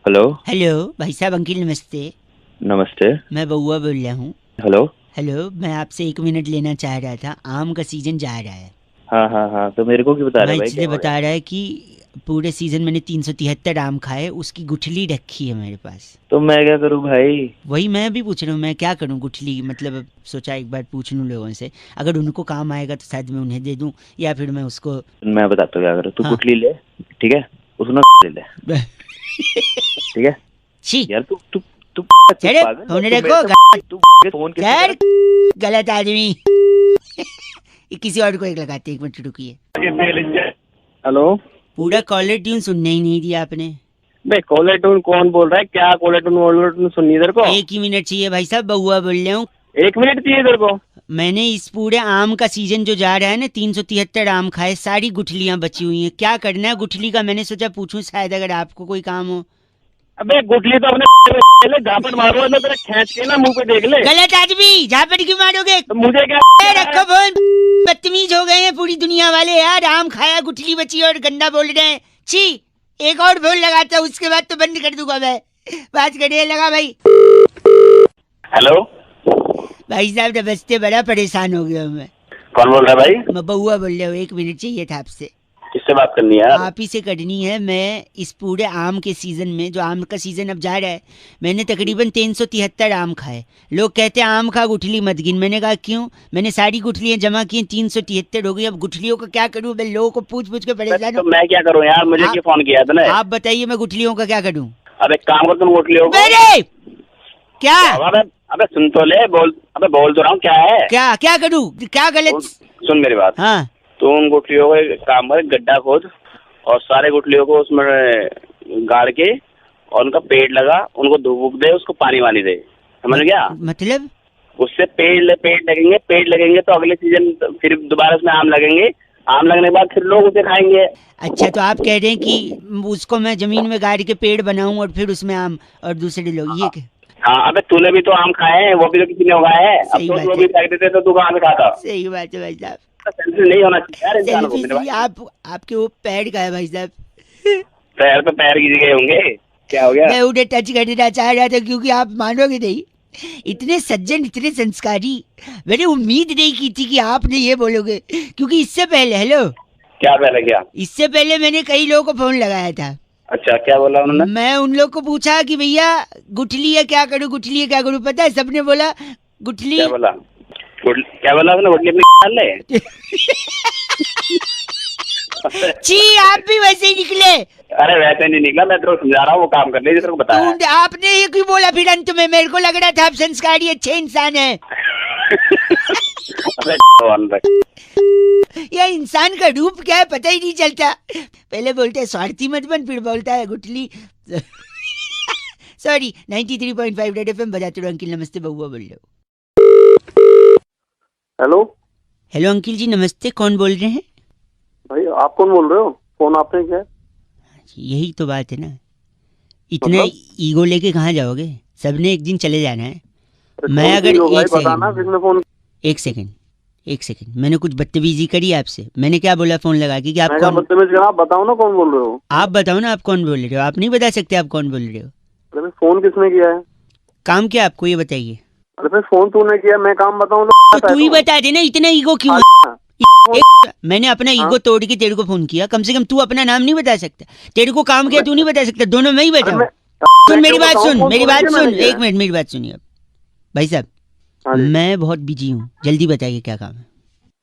Hello. Hello भाई साहब, uncle नमस्ते। नमस्ते। मैं बउआ बोल रहा हूँ। हेलो। हेलो, मैं आपसे 1 मिनट लेना चाह रहा था। आम का सीजन जा रहा है। हाँ हाँ हाँ, तो मेरे को क्यों बता रहे मैं भाई, क्या इसलिए हो गया? बता रहा है कि पूरे सीजन मैंने 373 आम खाए, उसकी गुठली रखी है मेरे पास। तो मैं क्या करूँ भाई? वही मैं भी पूछ रहा हूँ, मैं क्या करूँ गुठली, मतलब अब सोचा एक बार पूछ लूँ लोगों से, अगर उनको काम आएगा तो शायद मैं उन्हें दे दूँ, या फिर मैं उसको। मैं बताता हूँ क्या करो। तू हाँ। गुठली ले, ठीक है, उसको ना ले ले, ठीक है। छी। यार तू तू तू तू चले पागल है, फोन तू मेरे रखो। से तू फोन किससे सर, करा? गलत आदमी। ये किसी और को एक लगाते, 1 मिनट रुकिए। हेलो। पूरा कॉलर ट्यून सुनने ही नहीं दिया आपने। भाई कॉलर टून कौन बोल रहा है? क्या कॉलर टून वॉलर टून सुननी है तेरे को? 1 ही मिनट चाहिए भाई साहब, बउआ बोल रहा हूँ। 1 मिनट चाहिए तेरे को? मैंने इस पूरे आम का सीजन जो जा रहा है ना, 373 आम खाए, सारी गुठलियां बची हुई हैं। क्या करना है गुठली का, मैंने सोचा पूछूं, शायद अगर आपको कोई काम हो। अबे गुठली तो अपने ले झापट मारो ना, तेरा खींच के ना मुंह पे देख ले। गलत आदमी, झापड़ क्यों मारोगे? तो मुझे क्या ए, रखो फोन। बदतमीज हो गए हैं पूरी दुनिया वाले यार। आम खाया, गुठली बची और गंदा बोल रहे हैं। छी। एक और फोन लगाता हूँ, उसके बाद तो बंद कर दूंगा मैं। बात करिए, लगा भाई। हेलो। भाई साहब नमस्ते, बड़ा परेशान हो गया हूं मैं। कौन बोल रहा है भाई? मैं बउआ बोल रहा हूँ। 1 मिनट चाहिए था आपसे। किससे बात करनी है यार? आप ही से करनी है। मैं इस पूरे आम के सीजन में, जो आम का सीजन अब जा रहा है, मैंने तकरीबन 373 आम खाए। लोग कहते हैं आम खा गुठली मत गिन। मैंने कहा क्यों? मैंने सारी गुठलियां जमा की, 373 हो गई। अब गुठलियों का क्या करूं? मैं लोगों को पूछ पूछ के परेशान तो हूं। मैं क्या करूँ यार? मुझे आप- क्यों फोन किया तूने? आप बताइए, मैं गुठलियों का क्या करूं? अब एक काम कर, तुम गुठलियों को मेरे क्या अबे अबे सुन तो ले, बोल। अबे बोल तो रहा हूँ, क्या है? क्या क्या करूं? क्या गलत? सुन मेरी बात। हाँ। तू उन गुठलियों को एक काम कर, गड्ढा खोद और सारे गुठलियों को उसमें गाड़ के और उनका पेड़ लगा, उनको धूप दे, उसको पानी वानी दे। समझ गया? मतलब उससे पेड़ लगेंगे तो अगले सीजन फिर दोबारा उसमें आम लगेंगे। आम लगने के बाद फिर लोग उसे खाएंगे। अच्छा, तो आप कह रहे हैं कि उसको मैं जमीन में गाड़ के पेड़ बनाऊं और फिर उसमें आम और दूसरे लोग ये हाँ, अबे तूने भी तो आम खाए हैं, वो भी तो किसी ने उगाए हैं। अब सही तो बात वो है। भी फेंक देते तो तू कहाँ से खाता? सही बात है भाई साहब। सेल्फी नहीं होना चाहिए यार इंसान को सेल्फी मेरे सही। भाई। आपके वो पैर का है भाई साहब। पैर पे पैर गिर गए होंगे। क्या हो गया? मैं उन्हें टच करना चाह रहा था, क्योंकि आप मानोगे नहीं, इतने सज्जन, इतने संस्कारी, मैंने उम्मीद नहीं की थी कि आपने ये बोलोगे। क्योंकि इससे पहले, हेलो, क्या पहले क्या? इससे पहले मैंने कई लोगों को फोन लगाया था। अच्छा, क्या बोला उन्होंने? मैं उन लोग को पूछा कि भैया गुठली है क्या करूं, गुठली है क्या करूं, पता है सबने बोला गुठली। क्या बोला? क्या बोला उसने? गुठली अपनी डाल ले। छी, आप भी वैसे ही निकले। अरे वैसे नहीं निकला, मैं तेरे को समझा रहा हूँ, वो काम कर ले जो तेरे को बताया। आपने ये क्यों बोला फिर अंत में? मेरे को लग रहा था आप संस्कारी अच्छे इंसान हैं। अबे भगवान भाई। ये इंसान का रूप क्या है पता ही नहीं चलता। पहले बोलते हैं स्वार्थी मत बन, फिर बोलता है गुठली। सॉरी, 93.5 रेड एफएम बजाते रहो। अंकिल नमस्ते, बउआ बोल रहे हो। हेलो। हेलो अंकिल जी नमस्ते, कौन बोल रहे हैं? भाई आप कौन बोल रहे हो? फोन आपने किया है? यही तो बात है ना, इतने मतलब? ईगो लेके कहाँ जाओगे? सबने एक दिन चले जाना है। अरे मैं कौन अगर सी हो भाई, एक बताना किसने फोन? एक सेकंड, मैंने कुछ बदतमीजी करी आपसे? मैंने क्या बोला फोन लगा के कि आप मैं क्या कौन? बदतमीज करा? आप बताओ ना कौन बोल रहे हो? आप बताओ ना, आप कौन बोल रहे हो? आप नहीं बता सकते आप कौन बोल रहे हो? अरे भाई फोन किसने किया है? काम क्या आपको, ये बताइए। अरे भाई फोन तूने किया, मैं काम बताऊं तो तू ही बता देना, इतना ईगो क्यों है? मैंने अपना ईगो तोड़ के तेरे को फोन किया, कम से कम तू अपना नाम नहीं बता सकता? तेरे को काम किया तू नहीं बता सकता? दोनों मैं ही बताऊं? सुन मेरी बात सुन, मेरी बात सुन, 1 मिनट मेरी बात सुनिए अब। भाई साहब मैं बहुत बिजी हूँ, जल्दी बताइए क्या काम है।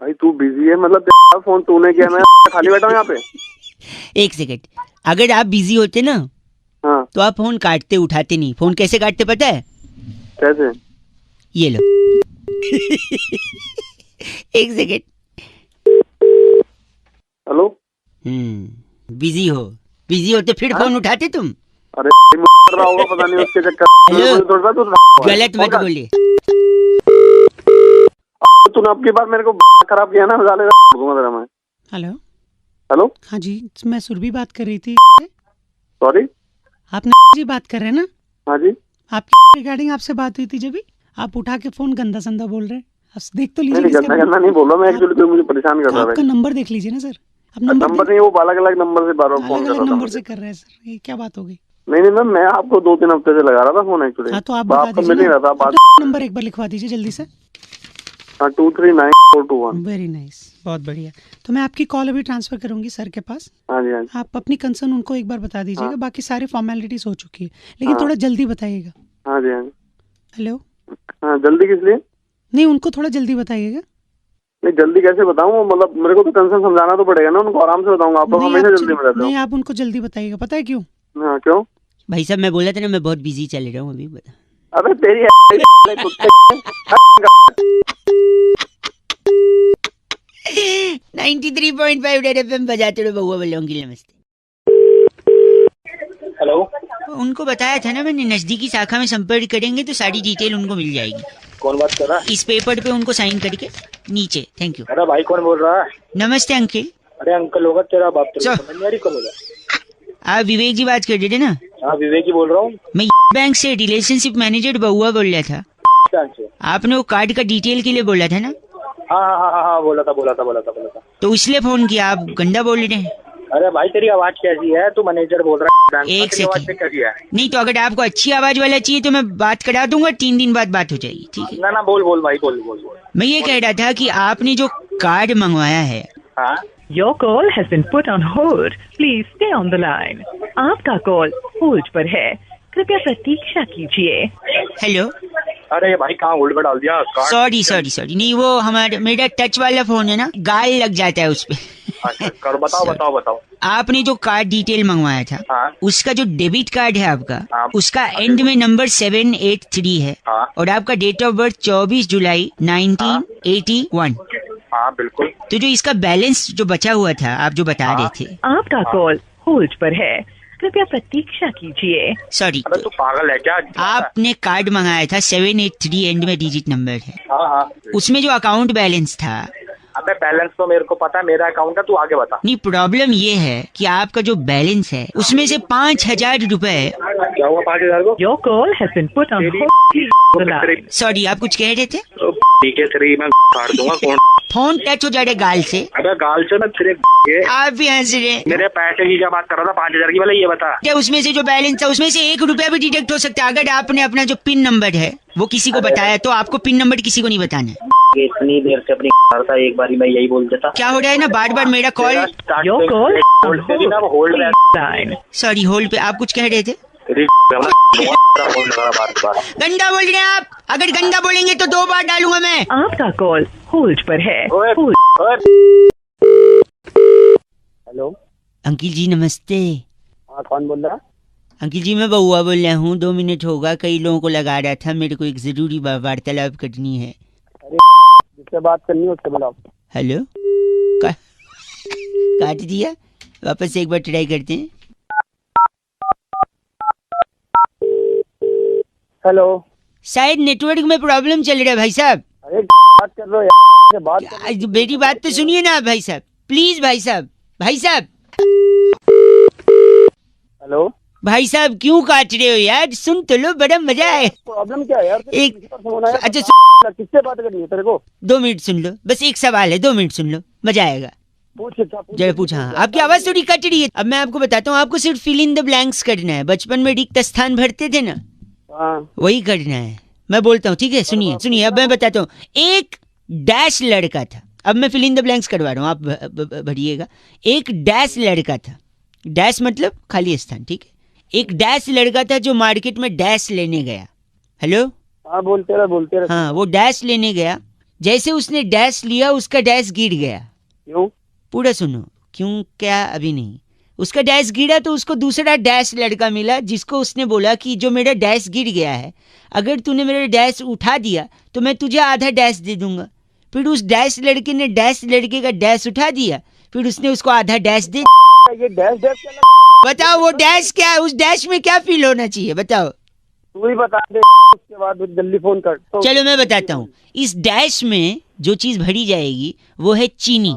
भाई तू बिजी है मतलब? फोन तूने किया, मैं खाली बैठा हूँ यहाँ पे। 1 सेकंड, अगर आप बिजी होते ना हाँ। तो आप फोन काटते, उठाते नहीं। फोन कैसे काटते पता है? कैसे? ये लो। 1 सेकंड। हेलो। बिजी हो तो फिर फोन उठाते तुम? अरे कर रहा होगा पता नहीं उसके चक्कर हेलो, गलत मत बोलिए। तूने अब की बार मेरे को खराब किया ना, साले तेरा मैं। हेलो। हेलो। हाँ जी, मैं सुरभि बात कर रही थी। सॉरी? आप जी बात कर रहे हैं ना? हाँ जी। आपकी रिगार्डिंग आपसे बात हुई थी जब भी आप उठा के फोन गंदा संदा बोल रहे हैं। आप देख तो लीजिए। गंदा गंदा नहीं बोल रहा मैं, एक्चुअली कोई मुझे परेशान कर रहा है। आपका नंबर देख लीजिए ना सर। अब नंबर नहीं, वो अलग अलग नंबर से बार बार फोन कर रहा था। नंबर से कर रहे हैं सर, ये क्या बात हो गई? नहीं नहीं मैम, मैं आपको 2-3 हफ्ते से लगा रहा था फोन एक्चुअली। हाँ तो आप बता आपको दीजिए मिल ही रहा था ना। बात। नंबर एक बार लिखवा दीजिए जल्दी से। 239421। वेरी नाइस, बहुत बढ़िया। तो मैं आपकी कॉल अभी ट्रांसफर करूंगी सर के पास। हाँ जी हाँ जी। आप अपनी कंसर्न उनको एक बार बता दीजिएगा। हाँ। बाकी सारी फॉर्मेलिटीज हो चुकी है, लेकिन हाँ। थोड़ा जल्दी बताइएगा। हाँ जी हाँ जी। हेलो। हाँ जल्दी किस लिए? नहीं, उनको थोड़ा जल्दी बताइएगा। नहीं जल्दी कैसे बताऊँ, मतलब मेरे को तो कंसर्न समझाना तो पड़ेगा ना उनको, आराम से बताऊंगा। आप तो नहीं, हमेशा जल्दी में रहते हो। नहीं, आप उनको जल्दी बताइएगा। पता है क्यों? हाँ क्यों? भाई साहब मैं बोला था ना मैं बहुत बिजी चल रहा हूँ अभी, बता। अबे तेरी 93.5 रेड एफएम बजाते रहो बउआ बल्लों की। नमस्ते। हेलो। उनको बताया था ना मैंने, नजदीकी शाखा में संपर्क करेंगे तो सारी डिटेल उनको मिल जाएगी। कौन बात कर रहा है? इस पेपर पे उनको साइन करके नीचे। Thank you. अरे भाई कौन बोल रहा है? नमस्ते अंकिल। अरे अंकल होगा तेरा बाप, तेरे चल। को समझ नहीं आ रही कौन होगा? आप विवेक जी बात कर रहे थे ना? हाँ विवेक ही बोल रहा हूँ। मैं बैंक से रिलेशनशिप मैनेजर बउआ बोल रहा था। आपने वो कार्ड का डिटेल के लिए बोला था ना? हाँ बोला था। तो इसलिए फोन किया। आप गंदा बोल रहे हैं। अरे भाई तेरी आवाज कैसी है? तू मैनेजर बोल रहा है? एक सेकंड। कैसी है? नहीं तो अगर आपको अच्छी आवाज वाला चाहिए तो मैं बात करा दूंगा, 3 दिन बाद बात हो जाएगी, ठीक है? ना बोल भाई बोल। मैं ये कह रहा था कि आपने जो कार्ड मंगवाया है। हाँ Your call has been put on hold. Please stay on the line. आपका कॉल होल्ड पर है, कृपया प्रतीक्षा कीजिए। हेलो। अरे भाई कहाँ होल्ड पर डाल दिया? सॉरी नहीं, वो हमारे मेरा टच वाला फोन है ना, गाल लग जाता है उस पे। अच्छा करो, बताओ। आपने जो कार्ड डिटेल मंगवाया था, हाँ। उसका जो डेबिट कार्ड है आपका, हाँ। उसका एंड में नंबर 783 है। हाँ। और आपका डेट ऑफ बर्थ 24 जुलाई 1981। हाँ बिल्कुल। तो जो इसका बैलेंस जो बचा हुआ था, आप जो बता रहे थे। आपका कॉल होल्ड पर है, कृपया प्रतीक्षा कीजिए। सॉरी, अरे तू पागल है क्या? आपने कार्ड मंगाया था 783 एंड में डिजिट नंबर है। हाँ उसमें जो अकाउंट बैलेंस था। अबे बैलेंस तो मेरे को पता है, मेरा अकाउंट है, तू आगे बता। नहीं, प्रॉब्लम ये है कि आपका जो बैलेंस है उसमें से 5,000 रुपए। क्या हुआ 5,000 को? Your call has been put on hold. Sorry, आप कुछ कह रहे थे? ठीक है तेरी मैं फाड़ दूंगा। कौन? फोन टच हो जा रहे गाल से। अबे गाल से मैं तेरे आप भी हंस रहे। मेरे पैसे की क्या बात कर रहा था? 5,000 की? पहले ये बता। क्या उसमें से जो बैलेंस था उसमें से 1 रुपया भी डिडक्ट हो सकता है? अगर आपने अपना जो पिन नंबर है वो किसी को बताया तो आपको पिन नंबर किसी को नहीं बताना है। इतनी देर से अपनी था, एक बारी मैं यही बोल देता। क्या हो रहा है ना, बार बार मेरा call. Your call hold line. Sorry, hold पे। आप कुछ कह रहे थे? गंदा बोल रहे हैं आप। अगर गंदा बोलेंगे तो 2 बार डालूंगा मैं। आपका कॉल होल्ड पर है। हेलो। अंकिल जी नमस्ते। हाँ कौन बोल रहा? अंकिल जी मैं बउआ बोल रहा हूँ। 2 मिनट होगा, कई लोगों को लगा रहा था। मेरे को एक जरूरी वार्तालाप करनी है। जिससे बात करनी है उससे बुलाओ। हेलो। काट दिया, वापस से एक बार ट्राई करते हैं। हेलो। शायद नेटवर्क में प्रॉब्लम चल रहा है भाई साहब। अरे बात कर रहे हो यार, बात कर। मेरी बात तो सुनिए ना भाई साहब, प्लीज भाई साहब। हेलो। भाई साहब क्यों काट रहे हो यार? सुन तो लो, बड़ा मजा है। प्रॉब्लम क्या है यार? अच्छा किससे बात करनी है तेरे को? 2 मिनट सुन लो, बस एक सवाल है, 2 मिनट सुन लो, मजा आएगा। पूछ जरा पूछा। हाँ, आपकी आवाज थोड़ी कट रही है। अब मैं आपको बताता हूँ, आपको सिर्फ फिल इन द ब्लैंक्स करना है। बचपन में रिक्त स्थान भरते थे ना, वही करना है। मैं बोलता हूँ, ठीक है? सुनिए अब मैं बताता हूँ। एक डैश लड़का था। अब मैं फिल इन द ब्लैंक्स करवा रहा हूँ, आप भरिएगा। एक डैश लड़का था। डैश मतलब खाली स्थान, ठीक है? एक डैश लड़का था जो मार्केट में डैश लेने गया। हेलो। हाँ बोलते रहे। हाँ, वो डैश लेने गया। जैसे उसने डैश लिया, उसका डैश गिर गया। क्यों? पूरा सुनो। क्यों क्या अभी नहीं। उसका डैश गिरा तो उसको दूसरा डैश लड़का मिला, जिसको उसने बोला कि जो मेरा डैश गिर गया है, अगर तूने मेरा डैश उठा दिया तो मैं तुझे आधा डैश दे दूंगा। फिर उस डैश लड़के ने डैश लड़के का डैश उठा दिया, फिर उसने उसको आधा डैश दे। ये डैश बताओ वो डैश क्या है? उस डैश में क्या फील होना चाहिए बताओ? तू ही बता दे, उसके बाद जल्दी फोन कर। तो चलो मैं बताता हूँ। इस डैश में जो चीज भरी जाएगी वो है चीनी।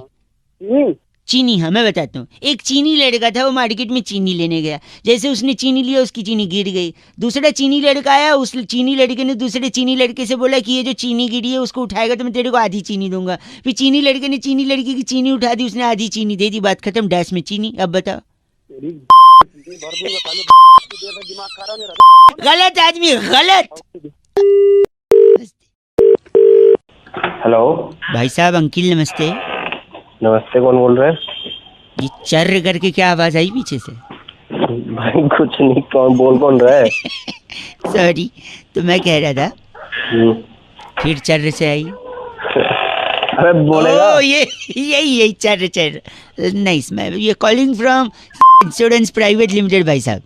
चीनी, हाँ मैं बताता हूँ। एक चीनी लड़का था, वो मार्केट में चीनी लेने गया। जैसे उसने चीनी लिया, उसकी चीनी गिर गई। दूसरा चीनी लड़का आया, उस चीनी लड़के ने दूसरे चीनी लड़के से बोला कि ये जो चीनी गिरी है उसको उठाएगा तो मैं तेरे को आधी चीनी दूंगा। फिर चीनी लड़के ने चीनी लड़की की चीनी उठा दी, उसने आधी चीनी दे दी, बात खत्म, डैश में चीनी। अब बताओ। गलत आदमी, गलत। हेलो भाई साहब, अंकिल नमस्ते। नमस्ते, कौन बोल रहे हैं? ये चर्र करके क्या आवाज आई पीछे से? भाई कुछ नहीं, कौन रहा है? सॉरी, तो मैं कह रहा था फिर चर्र से आई। अरे बोलेगा। ओ यही चर्र नाइस। मैं ये calling from insurance private limited भाई साहब।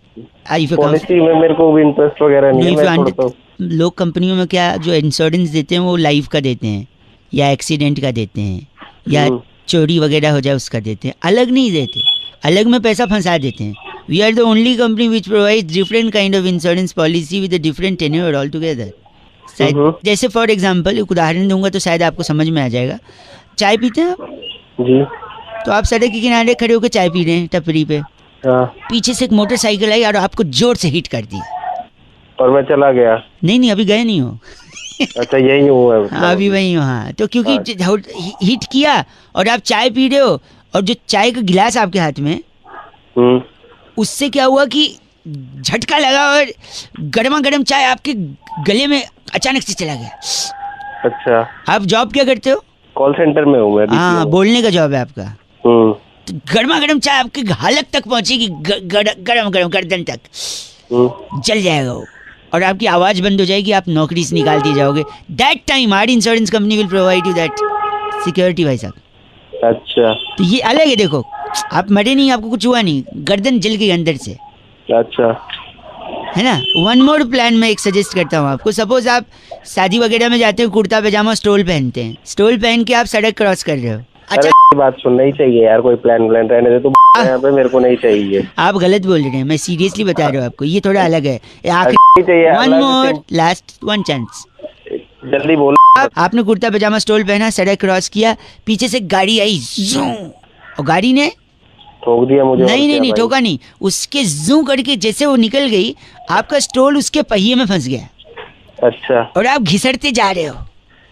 पॉलिसी में मेरे को भी इंटरेस्ट वगैरह नहीं है। मैं थोड़ा लोग कंपनियों में क्या जो इंश्योरेंस देते हैं वो लाइफ का देते हैं या एक्सीडेंट का देते हैं या चोरी वगैरह हो जाए उसका देते हैं, अलग नहीं देते। अलग में पैसा फंसा देते हैं। We are the only company which provides different kind of insurance policy with a different tenure all together. जैसे फॉर एग्जांपल एक उदाहरण दूंगा तो शायद आपको समझ में आ जाएगा। चाय पीते हैं आप? जी। तो आप सड़क के किनारे खड़े होकर चाय पी रहे हैं टपरी पे। पीछे से एक मोटरसाइकिल आई और आपको जोर से हिट कर दिया और मैं चला गया। नहीं, अभी गए नहीं हो। अच्छा, यही हुआ है? हाँ, अभी वही हो। हाँ, तो क्योंकि हिट किया और आप चाय पी रहे हो और जो चाय का गिलास आपके हाथ में, उससे क्या हुआ कि झटका लगा और गर्मा गर्म चाय आपके गले में अचानक से चला गया। अच्छा। आप जॉब क्या करते हो? कॉल सेंटर में हूँ मैं। हाँ, बोलने का जॉब है आपका। तो गर्मा गर्म चाय आपके हालत तक पहुंचेगी, गरम गर्दन तक जल जाएगा वो, और आपकी आवाज बंद हो जाएगी, आप नौकरी से निकाल दिए जाओगे। That time our insurance company will provide you that security भाई साहब। अच्छा। तो ये अलग है। देखो, आप मरे नहीं, आपको कुछ हुआ नहीं, गर्दन जल गई अंदर से। अच्छा, है ना। वन मोर प्लान मैं एक सजेस्ट करता हूँ आपको। सपोज आप शादी वगैरह में जाते हो, कुर्ता पैजामा स्टोल पहनते हैं, स्टोल पहन के आप सड़क क्रॉस कर रहे हो। अच्छा, बात सुनना ही चाहिए यार, कोई प्लान रहने दे तो यहाँ पे मेरे को नहीं चाहिए। आप गलत बोल रहे हैं, मैं सीरियसली बता रहा हूँ आपको, ये थोड़ा अलग है। आखिर one more last one chance, जल्दी बोल। आपने कुर्ता पैजामा स्टोल पहना, सड़क क्रॉस किया, पीछे से गाड़ी आई और गाड़ी ने ठोक दिया मुझे। नहीं, ठोका नहीं, उसके जू करके जैसे वो निकल गई, आपका स्टोल उसके पहिए में फंस गया। अच्छा। और आप घिसटते जा रहे हो।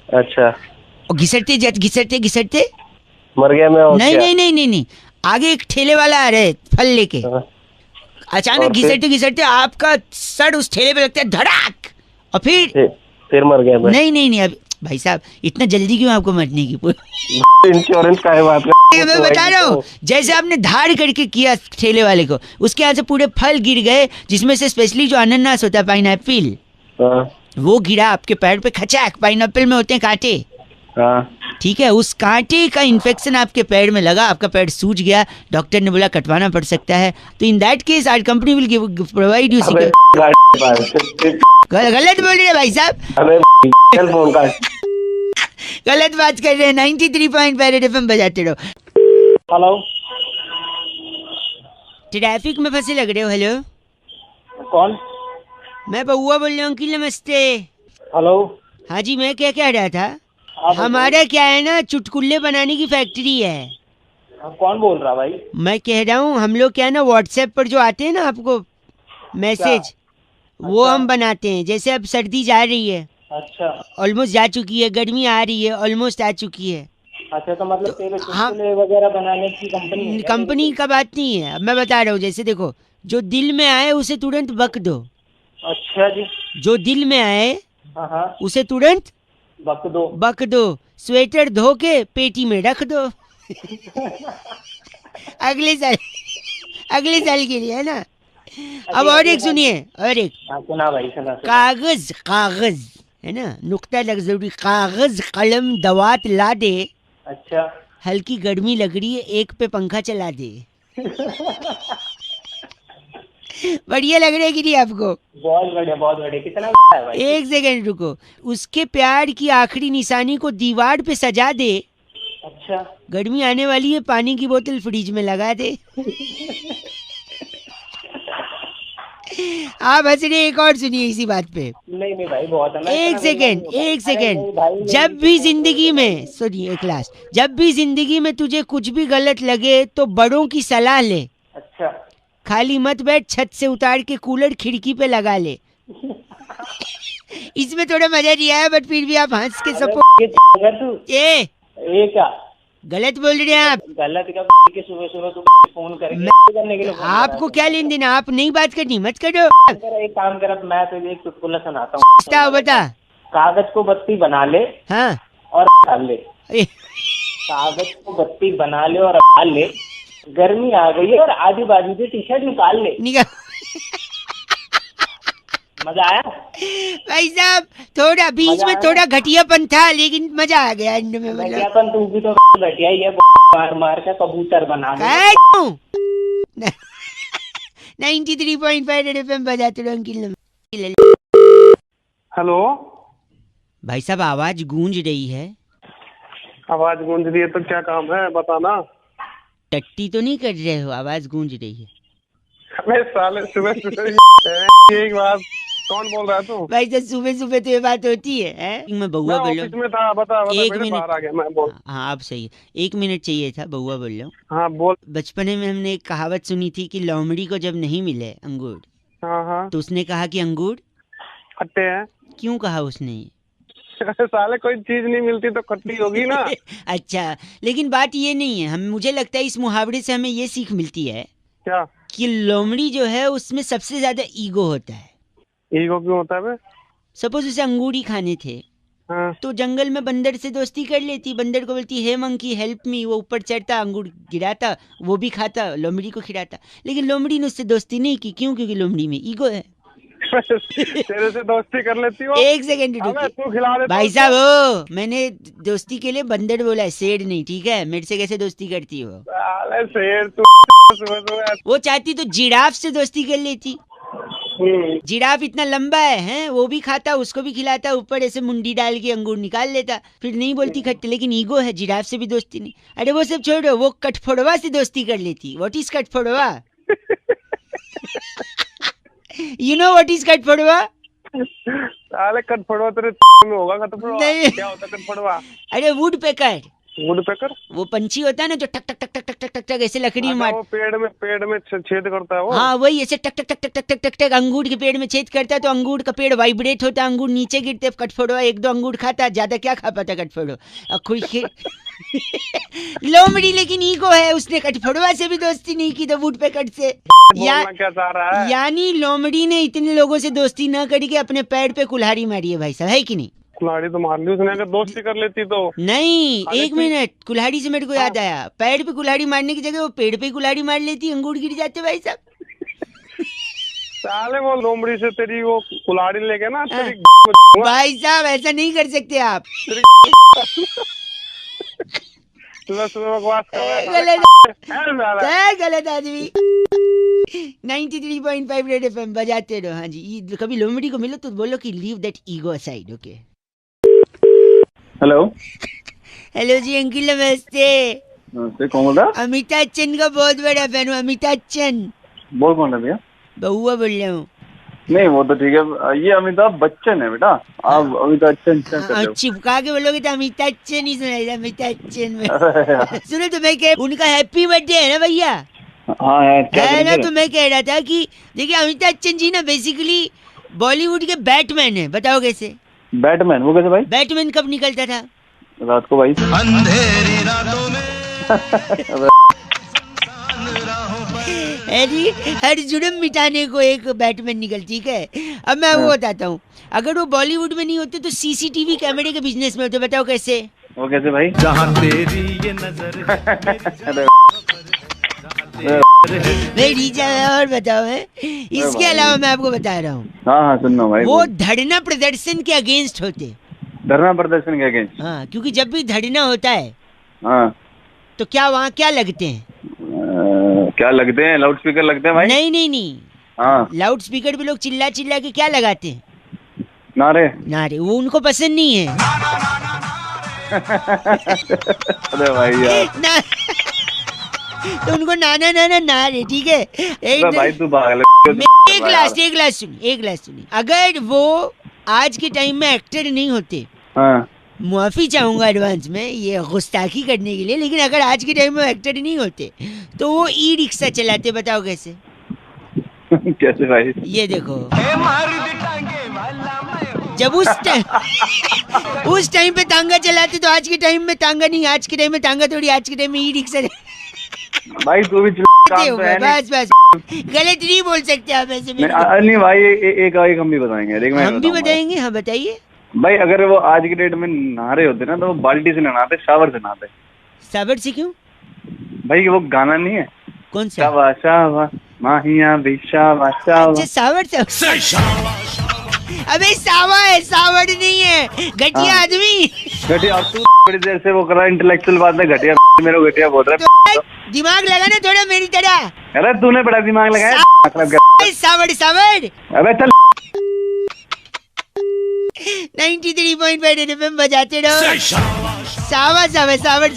अच्छा। और घिसटते मर गया मैं? नहीं, आगे एक ठेले वाला आ रहे फल लेके। अचानक घिसटते आपका सर उस ठेले पे लगता है, धड़ाक, और फिर मर गया मैं। नहीं, अब भाई साहब इतना जल्दी क्यों आपको मरने की? इंश्योरेंस का है बात। मैं बता रहा हूँ, जैसे आपने धाड़ करके किया ठेले वाले को, उसके यहाँ से पूरे फल गिर गए, जिसमें से स्पेशली जो अनानास होता है, पाइनएप्पल, वो गिरा आपके पैर पे, खचाक। पाइनएप्पल में होते हैं कांटे, ठीक है, उस कांटे का इन्फेक्शन आपके पैर में लगा, आपका पैर सूज गया, डॉक्टर ने बोला कटवाना पड़ सकता है। तो in that case our company will provide you security. गलत बोल रहे हैं भाई साहब, फोन का गलत बात कर रहे हैं। 93.5 FM बजाते रहो। हेलो, ट्रैफिक में फंसे लग रहे हो। हेलो, कौन? मैं बउआ बोल रहा हूँ अंकिल, नमस्ते। हेलो। हाँ जी, मैं क्या कह रहा था, हमारा क्या है ना, चुटकुल्ले बनाने की फैक्ट्री है। कौन बोल रहा भाई? मैं कह रहा हूँ, हम लोग क्या है ना, व्हाट्सएप पर जो आते हैं ना आपको मैसेज, वो हम बनाते हैं। जैसे अब सर्दी जा रही है, अच्छा, ऑलमोस्ट जा चुकी है, गर्मी आ रही है, ऑलमोस्ट आ चुकी है। अच्छा, तो मतलब तेरे चुटकुले वगैरह बनाने की कंपनी है? कंपनी का बात नहीं है, अब मैं बता रहा हूँ। जैसे देखो, जो दिल में आए उसे तुरंत बक दो। अच्छा जी। जो दिल में आए उसे तुरंत बक दो। स्वेटर धो के पेटी में रख दो। अगले साल के लिए, है ना। अब और एक सुनिए, और एक सुना भाई, सुना। कागज है ना, नुक्ता लग जरूरी, कागज कलम दवात ला दे। अच्छा। हल्की गर्मी लग रही है, एक पे पंखा चला दे। बढ़िया लग रहा है कि नहीं आपको? बहुत बढ़िया। कितना है भाई? एक सेकंड रुको। उसके प्यार की आखिरी निशानी को दीवार पे सजा दे। अच्छा। गर्मी आने वाली है, पानी की बोतल फ्रिज में लगा दे। आप हंस रहे, एक और सुनिए इसी बात पे। नहीं भाई, बहुत है। एक सेकंड। जब भी जिंदगी में, सुनिए एक लास्ट, जब भी जिंदगी में तुझे कुछ भी गलत लगे तो बड़ों की सलाह ले। अच्छा। खाली मत बैठ, छत से उतार के कूलर खिड़की पे लगा ले। इसमें थोड़ा मजा नहीं आया, बट फिर भी आप हंस के सपोर्ट। क्या गलत बोल रहे हैं आप। गलत क्या के सुबह सुबह तुम फोन करके करने के लिए फोन आपको क्या लेन देना, आप नहीं बात करनी मत करो। एक काम कर, अब मैं तुझे एक चुटकुला सुनाता हूँ। बता। कागज को बत्ती बना ले हाँ और डाल ले। कागज को बत्ती बना ले और डाल ले, गर्मी आ गई है और आधी बाजू से टी शर्ट निकाल ले। मजा आया भाई साहब? थोड़ा बीच में थोड़ा घटियापन था, लेकिन मजा आ गया एंड में। घटियापन तू भी तो घटिया ही है, मार मार का कबूतर बना ले। 93.5 रेड एफएम बजाते रहो अंकिल। हेलो भाई साहब, आवाज गूंज रही है। आवाज गूंज रही है तो क्या काम है बताना। टट्टी तो नहीं कर रहे हो? आवाज गूंज रही है। अबे साले सुबह सुबह एक बात, कौन बोल रहा है तू? भाई साहब सुबह सुबह तो ये बात होती है? मैं बउआ बोल रहा हूँ। में था, बता एक मिनट मिनट बाहर आ गया मैं, बोल। हाँ आप सही है, 1 मिनट चाहिए था। बउआ बोल रहा हूँ। हाँ बोल। बचपन में हमने एक कहावत सुनी थी कि लोमड़ी को जब नहीं मिले अंगूर, हाँ तो उसने कहा कि अंगूर खट्टे हैं। क्यों कहा उसने? साले कोई चीज नहीं मिलती तो खट्टी होगी ना। अच्छा, लेकिन बात ये नहीं है। हम मुझे लगता है इस मुहावरे से हमें ये सीख मिलती है क्या? कि लोमड़ी जो है उसमें सबसे ज्यादा ईगो होता है। ईगो क्यों होता है? सपोज उसे अंगूर ही खाने थे, हाँ। तो जंगल में बंदर से दोस्ती कर लेती। बंदर को बोलती हे मंकी हेल्प मी, वो ऊपर चढ़ता, अंगूर गिराता, वो भी खाता, लोमड़ी को खिलाता। लेकिन लोमड़ी ने उससे दोस्ती नहीं की। क्यों? क्योंकि लोमड़ी में ईगो है। तेरे से दोस्ती कर लेती हो। एक सेकंड तू खिला दे भाई साहब। ओ मैंने दोस्ती के लिए बंदर बोला है, शेर नहीं, ठीक है? मेरे से कैसे दोस्ती करती हो? शेर तू वो चाहती तो जिराफ से दोस्ती कर लेती। जिराफ इतना लंबा है, वो भी खाता, उसको भी खिलाता, ऊपर ऐसे मुंडी डाल के अंगूर निकाल लेता, फिर नहीं बोलती खट्टे। लेकिन ईगो है, जिराफ से भी दोस्ती नहीं। अरे वो सब छोड़ो, वो कठफोड़वा से दोस्ती कर लेती। व्हाट इज कठफोड़वा? You know what is कठफोड़वा? साले कठफोड़वा तेरे में होगा। कठफोड़वा क्या होता है? कठफोड़वा अरे वुड पेकर। वुड पेकर वो पंछी होता है ना जो टक टक टक टक टक टक टक टक ऐसे लकड़ी मार। वो पेड़ में छेद करता है वो। हाँ वही, ऐसे टक टक टक टक टक टक टक टक अंगूर के पेड़ में छेद करता है, तो अंगूर का पेड़ वाइब्रेट होता है, अंगूर नीचे गिरते। कठफोड़वा 1-2 अंगूर खाता, ज्यादा क्या खा पाता कठफोड़वा? खुद लोमड़ी लेकिन ईगो है, उसने कठफोड़वा से भी दोस्ती नहीं की तो वुड पेकर से। क्या चाह रहा है? यानी लोमड़ी ने इतने लोगों से दोस्ती न करी के अपने पैर पे कुल्हाड़ी मारी है भाई साहब, है कि नहीं? कुल्हाड़ी तो मार ली उसने, अगर दोस्ती कर लेती तो। नहीं, 1 मिनट, कुल्हाड़ी से मेरे को याद आया। पैर पे कुल्हाड़ी मारने की जगह वो पेड़ पे कुल्हाड़ी मार लेती, अंगूर गिर जाते भाई साहब। साले वो लोमड़ी से तेरी वो कुल्हाड़ी लेके ना तेरी भाई साहब ऐसा नहीं कर सकते आप। सुबह बकवास गलत आदमी। 93.5 रेड एफएम बजाते रहो। हाँ जी, कभी लोमड़ी को मिलो तो बोलो कि leave that ego aside. Okay. Hello hello ji uncle, नमस्ते। नमस्ते, कौन बोल रहा? अमिताभ बच्चन का बहुत बड़ा फैन हूँ। अमिताभ बच्चन। बोल कौन है भैया? बउआ बोल रहा हूँ। नहीं वो तो ठीक है, ये अमिताभ बच्चन है बेटा। आप अमिताभ बच्चन क्या कर रहे हो? चिपका के बोलोगे तो अमिताभ बच्चन ही सुनाई। अमिताभ बच्चन में सुनो तो मैं कह, उनका हैप्पी बर्थडे है ना भैया? हाँ है ना। तो मैं कह रहा था कि देखिए अमिताभ बच्चन जी ना बेसिकली बॉलीवुड के बैटमैन है। बताओ कैसे? बैटमैन? वो कैसे भाई? बैटमैन कब निकलता था? रात को भाई, अंधेरी रातों में। हर जुर्म मिटाने को एक बैटमैन निकल, ठीक है? अब मैं वो बताता हूँ, अगर वो बॉलीवुड में नहीं होते तो सीसीटीवी कैमरे के बिजनेस में होते। बताओ कैसे? वो कैसे भाई? जहाँ तेरी ये नजर और बताओ है। इसके अलावा मैं आपको बता रहा हूँ, हाँ सुनना भाई, वो धरना प्रदर्शन के अगेंस्ट होते। धरना प्रदर्शन के अगेंस्ट? हाँ, क्योंकि जब भी धरना होता है हाँ तो क्या वहाँ क्या लगते हैं? क्या लगते हैं? लाउड स्पीकर लगते हैं भाई? नहीं। हाँ, लाउड स्पीकर पे लोग चिल्ला चिल्ला के क्या लगाते हैं? नारे। वो उनको पसंद नहीं है। अरे भाई यार ना तो उनको नाना नारे, ठीक है? भाई तू पागल है। एक गिलास सुनी। अगर वो आज के टाइम में एक्टर नहीं होते, हाँ मुआफी चाहूंगा एडवांस में ये गुस्ताखी करने के लिए, लेकिन अगर आज के टाइम में एक्टर नहीं होते तो वो ई रिक्शा चलाते। बताओ कैसे? कैसे भाई? ये देखो, जब उस टाइम पे तांगा चलाते तो आज के टाइम में तांगा नहीं, आज के टाइम में तांगा थोड़ी, आज के टाइम में ई रिक्शा। भाई तू भी बस गलत नहीं बोल सकते आप ऐसे। नहीं भाई एक हम भी बताएंगे। देख हम भी बताएंगे, हाँ बताइए भाई। अगर वो आज के डेट में नहा रहे होते ना तो वो बाल्टी से नहाते, शावर से नहाते। शावर से क्यों भाई वो गाना नहीं है? कौन सा? शावा शावा माहिया भी शावा शावा। अच्छा सावर से। अबे सावा है, सावर नहीं है, घटिया आदमी। घटिया और तू बड़ी देर से वो कर रहा है इंटेलेक्चुअल बात है, घटिया मेरे को घटिया बोल रहा है। दिमाग लगाना थोड़ा मेरी तरह। अरे तूने बड़ा दिमाग लगाया। सावर सावर। अबे चल 93.5 एफएम बजाते रहो। सावा सावर सावर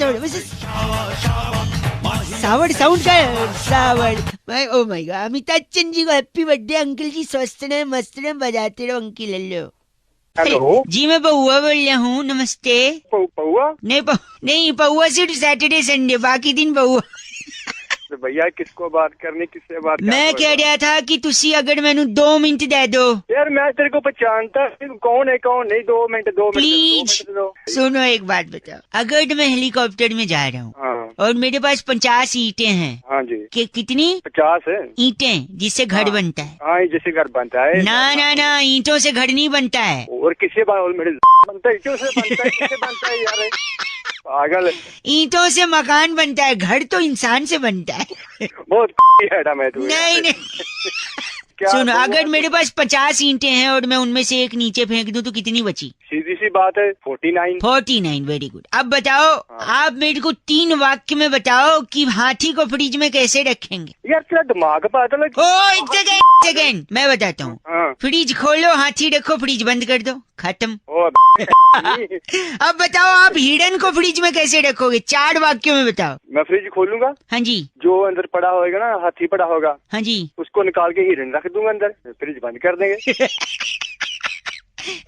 सावर साउंड का सावर। भाई oh my God, Amitabh Bachchan ji को हैप्पी बर्थडे अंकल जी, स्वस्थ रहे मस्त रहे, बजाते रहो अंकिल। हेलो हेलो जी, मैं पौआ बोल रहा हूँ। नमस्ते। पौआ? नहीं पौआ सिर्फ सैटरडे संडे, बाकी दिन पौआ। भैया किसको बात करनी, किससे बात? मैं कह रहा था कि तुसी अगर मैनू 2 मिनट दे दो। यार मैं तेरे को पहचानता कौन है कौन नहीं। 2 मिनट प्लीज सुनो, एक बात बताओ। अगर मैं हेलीकॉप्टर में जा रहा हूँ और मेरे पास 50 ईंटें हैं। हाँ जी। कितनी? 50 है ईंटें, जिससे घर बनता है। हाँ, जिससे घर बनता है। ना ईंटों से घर नहीं बनता है। और किससे बनता है? ईंटों से बनता है। किससे बनता है यार? पागल। ईंटों से मकान बनता है, घर तो इंसान से बनता है। बहुत है मैं तू। नहीं सुनो, अगर मेरे पास 50 ईंटें हैं और मैं उनमें से एक नीचे फेंक दूं तो कितनी बची? सीधी सी बात है 49। Very good. अब बताओ आप मेरे को 3 वाक्य में बताओ कि हाथी को फ्रिज में कैसे रखेंगे? यार तेरा दिमाग पागल है। ओ एक सेकेंड मैं बताता हूँ। फ्रिज खोलो, हाथी रखो, फ्रिज बंद कर दो, खत्म। अब बताओ आप हिरन को फ्रिज में कैसे रखोगे? 4 वाक्यों में बताओ। मैं फ्रिज खोलूंगा। हाँ जी। जो अंदर पड़ा होगा ना, हाथी पड़ा होगा। हाँ जी। उसको निकाल के हिरन रख दूंगा अंदर, फ्रिज बंद कर देंगे।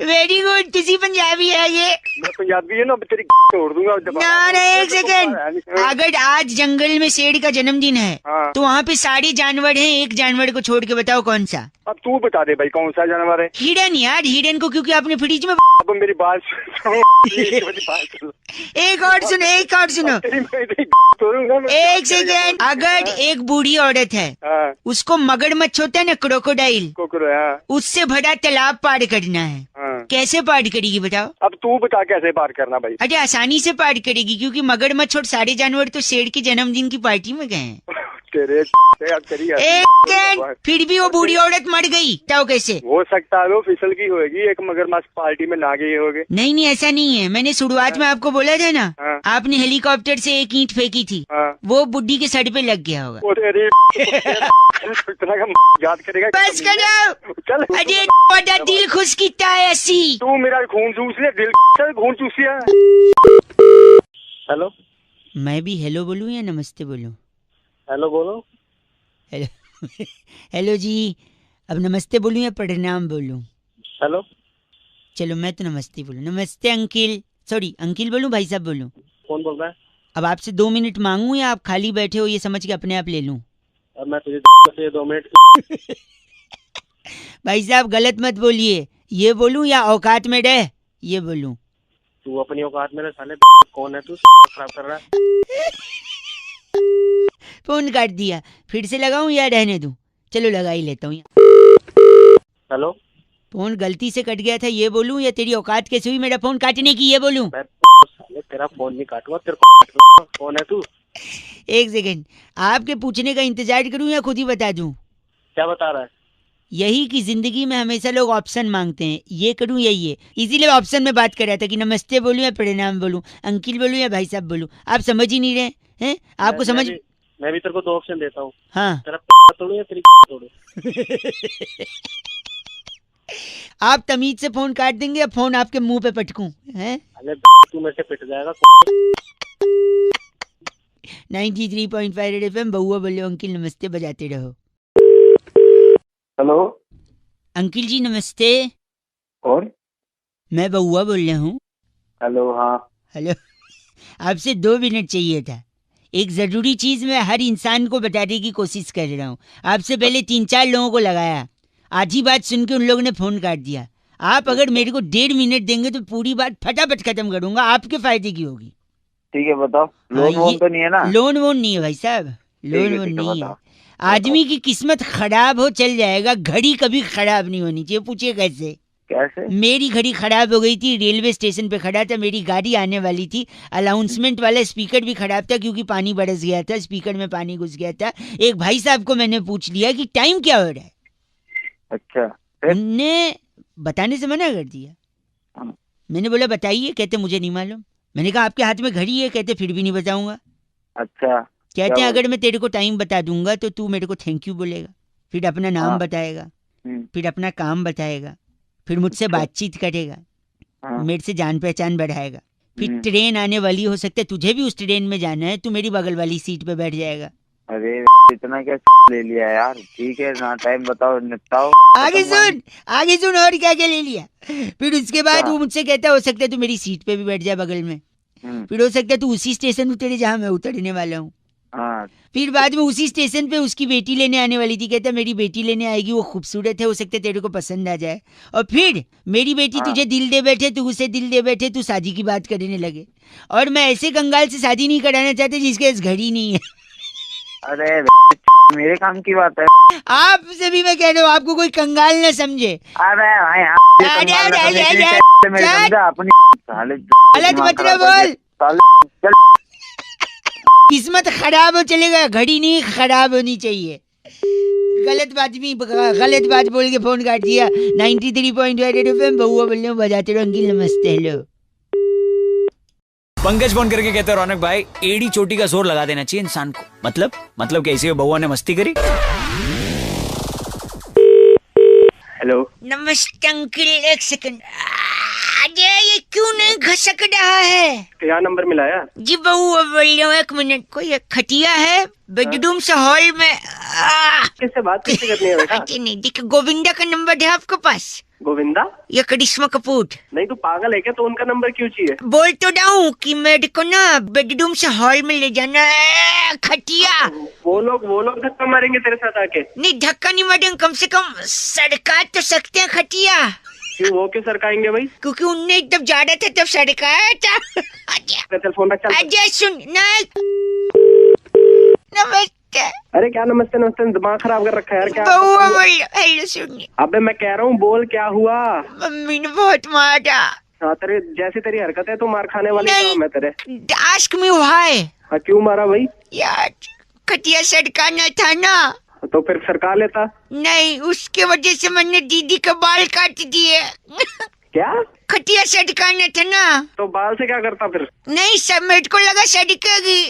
Very good. तुसी पंजाबी है ये? मैं पंजाबी है ना, तेरी तोड़ दूंगा। ना एक सेकेंड। अगर आज जंगल में शेर का जन्मदिन है तो वहाँ पे सारे जानवर हैं, एक जानवर को छोड़ के बताओ कौन सा? अब तू बता दे भाई कौन सा जानवर है? हिरन यार, हिरन को क्योंकि आपने फ्रिज में। अब मेरी बात एक और सुनो। एक सेकेंड। अगर एक बूढ़ी औरत है, उसको मगरमच्छ होता है ना, क्रोकोडाइल, उससे भरा तालाब पार करना है, कैसे पार करेगी बताओ? अब तू बता कैसे पार करना भाई? अरे आसानी से पार करेगी, क्योंकि मगरमच्छ और सारे जानवर तो शेर के जन्मदिन की पार्टी में गए हैं। फिर भी वो बूढ़ी औरत मर गई, तो कैसे हो सकता है? वो फिसल की होगी, एक मगरमच्छ पार्टी में ना गई होगी। नहीं ऐसा नहीं है। मैंने शुरुआत में आपको बोला था ना, आपने हेलीकॉप्टर से एक ईंट फेंकी थी, वो बुड्ढी के सर पे लग गया होगा। याद करेगा। बस करो। अरे बड़ा दिल खुश कितना है ऐसी। तू मेरा खून चूस ले, दिल खून चूसिया। हेलो, मैं भी हेलो बोलूं या नमस्ते बोलूं? हेलो बोलो। हेलो जी। अब नमस्ते बोलूं या प्रणाम बोलूं? हेलो। चलो मैं तो नमस्ते बोलूं। नमस्ते अंकिल। सॉरी अंकिल बोलूं, भाई साहब बोलूं? कौन बोल रहा है? अब आपसे 2 मिनट मांगूं या आप खाली बैठे हो ये समझ के अपने आप ले लूं? अब मैं तुझे 2 मिनट। भाई साहब गलत मत बोलिए। ये बोलूं या औकात में रह ये बोलूं? तू अपनी औकात में रह साले। कौन है तू? खराब कर रहा है। फोन काट दिया। फिर से लगाऊं या रहने दूं? चलो लगा ही लेता हूँ। हेलो। फोन गलती से कट गया था, ये बोलूं या तेरी औकात कैसे हुई मेरा फोन काटने की, ये बोलूं? तेरा फोन नहीं काटूंगा, तेरे को। कौन है तू? एक सेकेंड। आपके पूछने का इंतजार करूं या खुद ही बता दूं? क्या बता रहा है? यही कि जिंदगी में हमेशा लोग ऑप्शन मांगते हैं, ये करूं या ये। इसीलिए ऑप्शन में बात कर रहा था कि नमस्ते बोलूं या प्रणाम बोलूं, अंकिल बोलूं या भाई साहब बोलूं। आप समझ ही नहीं रहे हैं। आपको समझ। मैं भी तेरे को 2 ऑप्शन देता हूँ। हाँ। तेरा तोड़ू या तेरी तोड़ू? आप तमीज से फोन काट देंगे या फोन आपके मुंह पे पटकूं? हैं? अरे तू मेरे से पिट जाएगा। 93.5 एफएम बउआ बोलो अंकिल नमस्ते बजाते रहो। हेलो अंकिल जी नमस्ते। कौन? मैं बउआ बोल रहा हूँ। हेलो। हाँ हेलो। आपसे 2 मिनट चाहिए था। एक जरूरी चीज मैं हर इंसान को बताने की कोशिश कर रहा हूँ। आपसे पहले 3-4 लोगों को लगाया, आधी बात सुन के उन लोगों ने फोन काट दिया। आप अगर मेरे को 1.5 मिनट देंगे तो पूरी बात फटाफट खत्म करूंगा, आपके फायदे की होगी। ठीक है बताओ, लोन वोन तो नहीं है ना? लोन वोन नहीं है भाई साहब, लोन वोन नहीं है। आदमी की किस्मत खराब हो चल जाएगा, घड़ी कभी खराब नहीं होनी चाहिए। पूछिए कैसे? कैसे? मेरी घड़ी खराब हो गई थी, रेलवे स्टेशन पे खड़ा था, मेरी गाड़ी आने वाली थी, अनाउंसमेंट वाला स्पीकर भी खराब था क्योंकि पानी बरस गया था, स्पीकर में पानी घुस गया था। एक भाई साहब को मैंने पूछ लिया कि टाइम क्या हो रहा है, अच्छा उनने बताने से मना कर दिया। मैंने बोला बताइए, कहते मुझे नहीं मालूम। मैंने कहा आपके हाथ में घड़ी है, कहते फिर भी नहीं बताऊंगा। अच्छा, कहते हैं अगर मैं तेरे को टाइम बता दूंगा तो तू मेरे को थैंक यू बोलेगा, फिर अपना नाम हाँ। बताएगा, फिर अपना काम बताएगा, फिर मुझसे बातचीत करेगा, हाँ। मेरे से जान पहचान बढ़ाएगा, फिर ट्रेन आने वाली, हो सकता है तुझे भी उस ट्रेन में जाना है, तू मेरी बगल वाली सीट पे बैठ जाएगा। अरे इतना क्या ले लिया यार? ठीक है ना, टाइम बताओ, निपटाओ। आगे सुन और क्या क्या ले लिया। फिर उसके बाद वो मुझसे कहता हो सकता है तू मेरी सीट पे भी बैठ जाए बगल में, फिर हो सकता है तू उसी स्टेशन उतरे जहाँ मैं उतरने वाला हूँ। हाँ। फिर बाद में उसी स्टेशन पे उसकी बेटी लेने आने वाली थी, कहता मेरी बेटी लेने आएगी, वो खूबसूरत है, हो सकता है तेरे को पसंद आ जाए। और फिर मेरी बेटी तुझे दिल दे बैठे, तू उसे दिल दे बैठे, तू शादी की बात करने लगे। और मैं ऐसे कंगाल से शादी नहीं कराना चाहते जिसके पास घड़ी नहीं है। अरे मेरे काम की बात है। आपसे भी मैं कह रहा हूँ, आपको कोई कंगाल न समझे। अरे गलत मत बोल, किस्मत खराब हो चलेगा, घड़ी नहीं खराब होनी चाहिए। गलत बात बोल के फोन काट दिया। 93.8 FM बहुआ बोल रहे हो, बजाते रहो अंकिल। नमस्ते, हेलो। पंकज फोन करके कहते हैं रौनक भाई एड़ी चोटी का जोर लगा देना चाहिए इंसान को। मतलब कैसे बउआ ने मस्ती करी। हेलो, नमस्ते अंकिल, एक सेकंड। अरे ये क्यों नहीं घसक रहा है? क्या नंबर मिलाया? जी बउआ बोल रहे हो, 1 मिनट। कोई एक खटिया है बेडरूम से हॉल में। किससे बात कैसे करनी है बेटा? नहीं देखिए, गोविंदा का नंबर है आपके पास? गोविंदा या करिश्मा कपूर? नहीं, तो पागल है क्या? तो उनका नंबर क्यों चाहिए? बोल तो रहा हूँ कि मेरे को ना बेडरूम से हॉल में ले जाना है खटिया। वो लोग धक्का मारेंगे तेरे साथ आके? नहीं धक्का नहीं मारेंगे, कम से कम सरका तो सकते हैं खटिया। क्यों, वो क्यों सरकाएंगे भाई? क्योंकि उनने जब जा रहा था तब सरकाया था। चल फोन रख, चल। अजय सुन नहीं। नमस्ते। अरे क्या नमस्ते, दिमाग खराब कर रखा है यार। क्या हेलो सुनिए। अबे मैं कह रहा हूँ, बोल क्या हुआ? मम्मी ने बहुत मारा। हाँ, तेरे जैसी तेरी हरकत है तो मार खाने वाले काम है तेरे। Ask me why. हाँ, क्यों मारा भाई? यार खटिया सरकाना था ना, तो फिर सरका लेता। नहीं, उसके वजह से मैंने दीदी के बाल काट दिए। क्या? खटिया सरकाना था ना। तो बाल से क्या करता फिर? नहीं सब मेरे को लगा सरकेगी।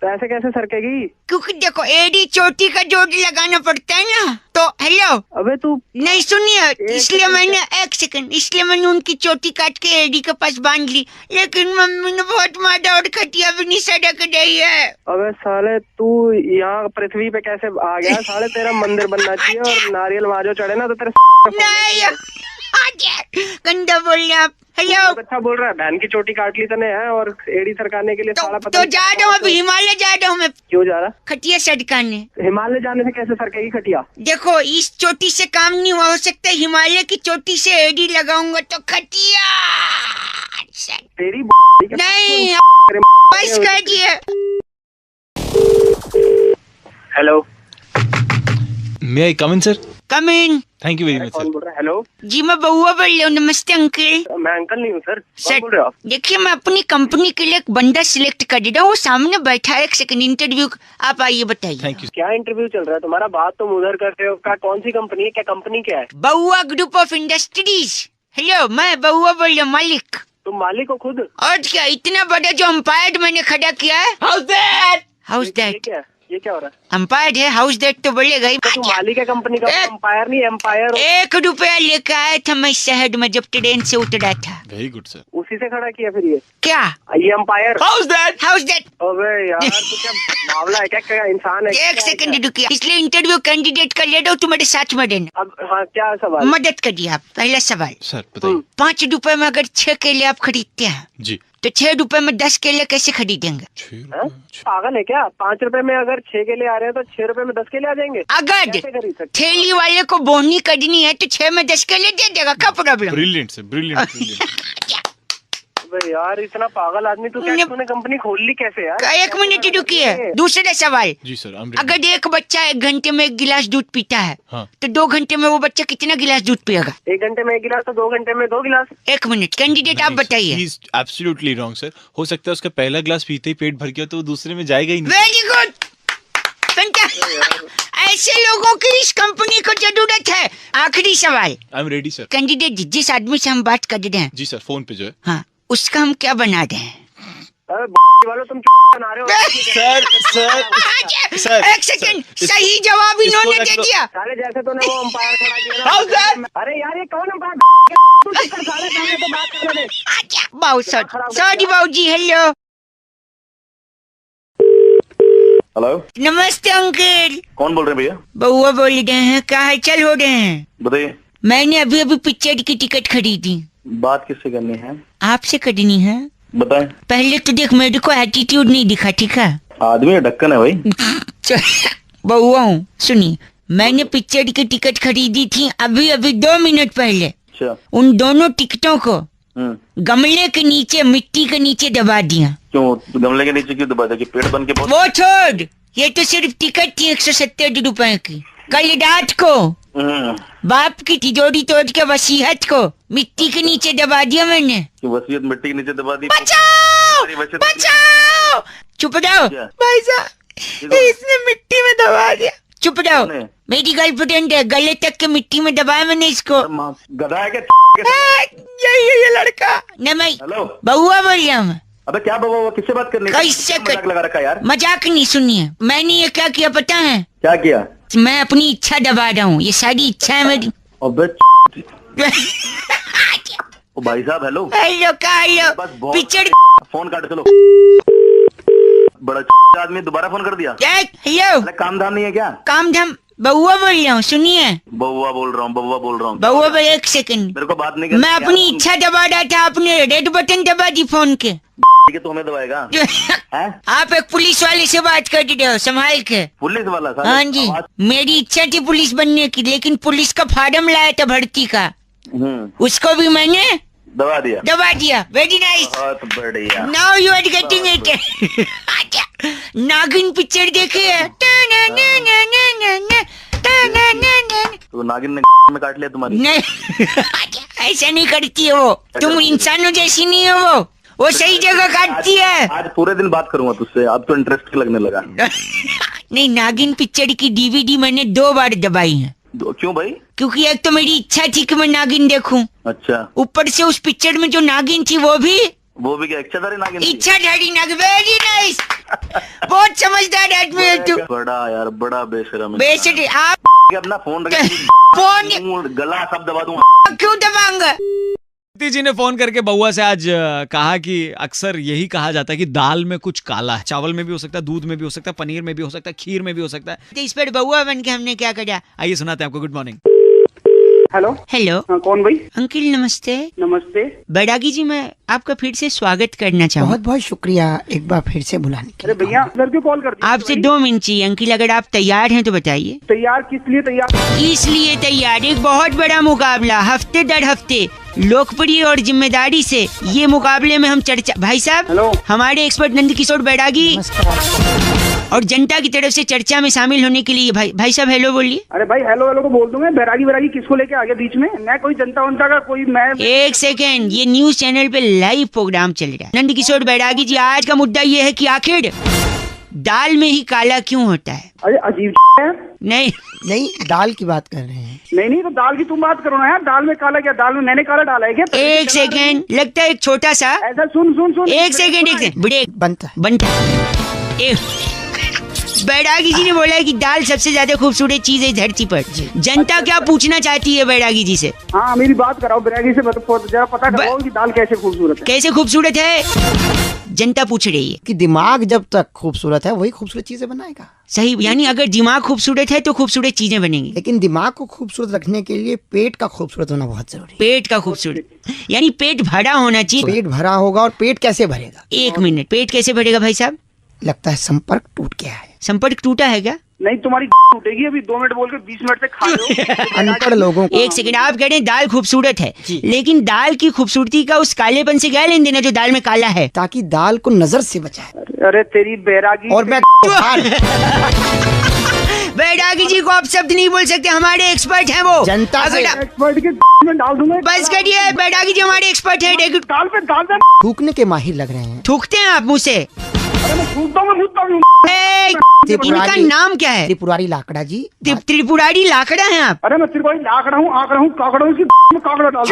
तो ऐसे कैसे सरकेगी? क्योंकि देखो एड़ी चोटी का जोड़ लगाना पड़ता है ना। तो हेलो, अबे तू नहीं सुनिए, इसलिए मैंने एक सेकंड, इसलिए मैंने उनकी चोटी काट के एड़ी के पास बांध ली, लेकिन मम्मी ने बहुत मारा और खटिया भी नहीं सड़क रही है। अबे साले तू यहाँ पृथ्वी पे कैसे आ गया? साले तेरा मंदिर बनना चाहिए और नारियल वहाँ जो चढ़े ना तो तेरे नहीं गंदा बोल रहे आप। हेलो, अच्छा बोल रहा है, बहन की चोटी काट ली तने है और एड़ी सरकाने के लिए साला पता तो जा रहा हूँ, अभी हिमालय जा रहा हूँ मैं। क्यों जा रहा? खटिया सरकाने। हिमालय जाने से कैसे सरकेगी खटिया? देखो इस चोटी से काम नहीं हुआ, हो सकता है हिमालय की चोटी से एडी लगाऊंगा तो खटिया तेरी नहीं बस कर दिए। Hello, may I come in sir? Come in. Thank you very much कौन सर। बोल रहा है? हेलो, जी मैं बउआ बोल रही हूँ। नमस्ते अंकल। मैं अंकल नहीं हूँ सर। सर कौन बोल रहे हो आप? देखिए, मैं अपनी कंपनी के लिए एक बंदा सिलेक्ट कर रहा हूँ, वो सामने बैठा है, एक सेकंड इंटरव्यू। आप आइए बताइए। Thank you. क्या इंटरव्यू चल रहा है तुम्हारा? बात तुम उधर करते हो। क्या कौन सी कंपनी है? क्या कंपनी क्या है? बउआ ग्रुप ऑफ इंडस्ट्रीज। हेलो, मैं बउआ बोल रही हूँ, मालिक। तुम मालिक हो खुद? और क्या, इतना बड़ा जो अंपायर मैंने खड़ा किया है। हाउस दैट ये क्या हो रहा है? अंपायर है, हाउस दैट तो बोलेगा ही। तो तुम मालिक है कंपनी का, अंपायर नहीं एम्पायर। 1 रुपया लेकर आया था मैं शहर में जब ट्रेन से उतरा था। Very good sir. उसी से खड़ा किया फिर ये? क्या ये अंपायर? House that. अबे यार तू क्या मामला है? क्या इंसान है? एक सेकंड रुकिए, इसलिए इंटरव्यू कैंडिडेट कर ले रहा हूँ, तुम्हारे साथ में रहना। अब हाँ, क्या सवाल? मदद करिए आप। पहला सवाल सर बताइए। 5 रुपए में अगर 6 केले आप खरीदते हैं जी तो 6 रुपए में 10 केले कैसे खरीदेंगे? पागल है क्या? 5 रुपए में अगर 6 केले आ रहे हैं तो 6 रुपए में 10 केले आ जाएंगे। अगर ठेली वाले को बोनी करनी है तो 6 में 10 केले दे देगा, क्या प्रॉब्लम? Brilliant sir, brilliant. यार इतना पागल आदमी तू तूने कंपनी खोल ली कैसे यार? 1 मिनट रुकिए, दूसरा सवाल। जी सर। अगर एक बच्चा 1 घंटे में 1 गिलास दूध पीता है, हाँ। तो 2 घंटे में वो बच्चा कितना गिलास दूध पिएगा? 1 घंटे में 1 गिलास तो 2 घंटे में 2 गिलास। 1 मिनट, कैंडिडेट आप बताइए। Absolutely wrong sir. हो सकता है उसका पहला ग्लास पीते ही पेट भर गया तो वो दूसरे में जाएगा ही नहीं। Very good. ऐसे लोगों की इस कंपनी को जरूरत है। आखिरी सवाल। I am ready sir. Candidate जिस आदमी से हम बात कर रहे हैं, जी सर, फोन पे जो है, हाँ, उसका हम क्या बना रहे हैं? वालों तुम बना रहे हो सर। 1 सेकंड, सही जवाब इन्होंने दे दिया। साले जैसे तूने वो अंपायर खड़ा किया ना। अरे यार ये कौन अंपायर? तो बात करने दे। बहुत सॉरी बाबूजी। हेलो हेलो, नमस्ते अंकल। कौन बोल रहे हैं भैया? बउआ बोल रहे हैं, क्या हालचाल हो रहे हैं? बताइए। मैंने अभी पिक्चर की टिकट खरीदी। बात किससे करनी है? आपसे करनी है। बताएं। पहले तो देख, मेरे को एटीट्यूड नहीं दिखा, ठीक है? आदमी ढक्कन है भाई। बउआ हूँ, सुनिए, मैंने पिक्चर की टिकट खरीदी थी अभी 2 मिनट पहले। अच्छा। उन दोनों टिकटों को गमले के नीचे, मिट्टी के नीचे दबा दिया। क्यों गमले के नीचे क्यों दबा दिया? कि पेड़ बन के वो छोड़, ये तो सिर्फ टिकट थी 170 रुपए की। कल रात को बाप की तिजोरी तोड़ के वसीयत को मिट्टी के नीचे दबा दिया मैंने। वसीयत मिट्टी के नीचे दबा दी? बचाओ बचाओ। चुप जाओ भाई साहब, इसने मिट्टी में दबा दिया। चुप जाओ, मेरी गर्लफ्रेंड है, गले तक के मिट्टी में दबाया मैंने इसको। गधा है क्या? ये लड़का नहीं, मैं बउआ बोल रहा हूँ। अबे क्या बउआ? किससे बात करनी? कैसे मजाक लगा रखा यार? मजाक नहीं, सुनिए, मैंने ये क्या किया पता है? क्या किया? मैं अपनी इच्छा दबा रहा हूँ, ये सारी इच्छा है मेरी। अबे ओ भाई साहब, हेलो हेलो पिक्चर फोन काट। चलो, बड़ा आदमी दोबारा फोन कर दिया। हेलो, काम धाम नहीं है क्या? काम धाम, बउआ बोल रहा हूँ, सुनिए। बउआ बोल रहा हूँ, बउआ बोल रहा हूँ। बउआ भाई 1 सेकंड, मेरे को बात नहीं करनी। मैं अपनी इच्छा दबा रहा था, आपने रेड बटन दबा दी फोन के। ठीक है, तो हमें दबाएगा? आप एक पुलिस वाले से बात कर रहे हो, संभाल के। पुलिस वाला? हाँ जी, मेरी इच्छा थी पुलिस बनने की, लेकिन पुलिस का फार्म लाया था भर्ती का, उसको भी मैंने दबा दिया। वेरी नाइस, बहुत बढ़िया। Now you are getting it. Nagin picture देखे है? तो नागिन ने में काट लिया तुम्हारी? नहीं ऐसा नहीं करती है वो, तुम इंसानों जैसी नहीं है वो सही जगह काटती है। आज पूरे दिन बात करूंगा तुझसे, अब तो इंटरेस्ट लगने लगा। नहीं, नागिन पिक्चर की DVD मैंने 2 बार दबाई है। क्यों भाई? क्योंकि एक तो मेरी इच्छा थी कि मैं नागिन देखूं। अच्छा। ऊपर से उस पिक्चर में जो नागिन थी वो भी क्या इच्छाधारी नागिन? इच्छाधारी नागिन। वेरी नाइस, बहुत समझदार आदमी है तू। बड़ा यार, बड़ा बेशरम। आप अपना फोन फोन गला सब दबा दूंगा। क्यों दबाऊंगा? जी ने फोन करके बउआ से आज कहा कि अक्सर यही कहा जाता है कि दाल में कुछ काला है। चावल में भी हो सकता है, दूध में भी हो सकता है, पनीर में भी हो सकता है, खीर में भी हो सकता है। तो इस पर बउआ बन के हमने क्या करा? आइए सुनाते हैं आपको। Good morning. Hello hello. कौन भाई? अंकिल नमस्ते। नमस्ते बैरागी जी, मैं आपका फिर से स्वागत करना चाहूँ। बहुत बहुत शुक्रिया एक बार फिर से बुलाने के लिए। अरे भैया सर क्यों कॉल कर दिया? आपसे 2 मिनट चाहिए अंकिल, अगर आप तैयार हैं तो बताइए। तैयार किस लिए तैयार? इसलिए तैयार, एक बहुत बड़ा मुकाबला, हफ्ते दर हफ्ते लोकप्रिय और जिम्मेदारी से ये मुकाबले में हम चर्चा। भाई साहब, हमारे एक्सपर्ट नंदकिशोर बैरागी और जनता की तरफ से चर्चा में शामिल होने के लिए भाई साहब हेलो बोलिए। अरे भाई हेलो को बोल दूंगा, बैरागी किसको लेके आ गया बीच में? मैं कोई जनता वंता का कोई मैं। 1 सेकेंड, ये न्यूज चैनल पे लाइव प्रोग्राम चल रहा है। नंदकिशोर बैरागी जी, आज का मुद्दा ये है कि आखिर दाल में ही काला क्यों होता है? अरे अजीब है। नहीं दाल की बात कर रहे हैं। नहीं तो दाल की तुम बात करो ना यार। दाल में काला क्या? दाल में मैंने काला डाला है क्या? 1 सेकेंड, लगता है एक छोटा सा ऐसा सुन 1 सेकेंड ब्रेक बनता बैरागी जी ने बोला है कि दाल सबसे ज्यादा खूबसूरत चीज है धरती पर। जनता क्या पूछना चाहती है बैरागी जी से? हाँ मेरी बात कराओ बैरागी से, जरा पता कराओ कि दाल कैसे खूबसूरत है। कैसे खूबसूरत है जनता पूछ रही है। कि दिमाग जब तक खूबसूरत है वही खूबसूरत चीजें बनाएगा। सही, यानी अगर दिमाग खूबसूरत है तो खूबसूरत चीजें बनेंगी। लेकिन दिमाग को खूबसूरत रखने के लिए पेट का खूबसूरत होना बहुत जरूरी है। पेट का खूबसूरत, यानी पेट भरा होना चाहिए। पेट भरा होगा, और पेट कैसे भरेगा? 1 मिनट, पेट कैसे भरेगा भाई साहब? लगता है संपर्क टूट गया है। संपर्क टूटा है क्या? नहीं तुम्हारी टूटेगी, अभी 2 मिनट बोल के 20 मिनट से खा लो। अनपढ़ लोगों को। 1 सेकंड, आप कह रहे हैं दाल खूबसूरत है, लेकिन दाल की खूबसूरती का उस कालेपन से क्या लेन देन है जो दाल में काला है? ताकि दाल को नजर से बचाए। अरे तेरी बैरागी। और मैं बैरागी जी को आप शब्द नहीं बोल सकते, हमारे एक्सपर्ट हैं वो। जनता से एक्सपर्ट के में डाल दूंगा। बस करिए, बैरागी जी हमारे एक्सपर्ट है। दाल पे थूकने के माहिर लग रहे हैं। थूकते हैं आप मुँह से? अरे मैं थूकता हूँ। इनका नाम क्या है? त्रिपुरारी लाकड़ा जी। त्रिपुरारी लाकड़ा है आप? अरे मैं त्रिपुरारी लाकड़ा हूँ, आकड़ा हूँ, काकड़ा हूँ, काकड़ा डाल।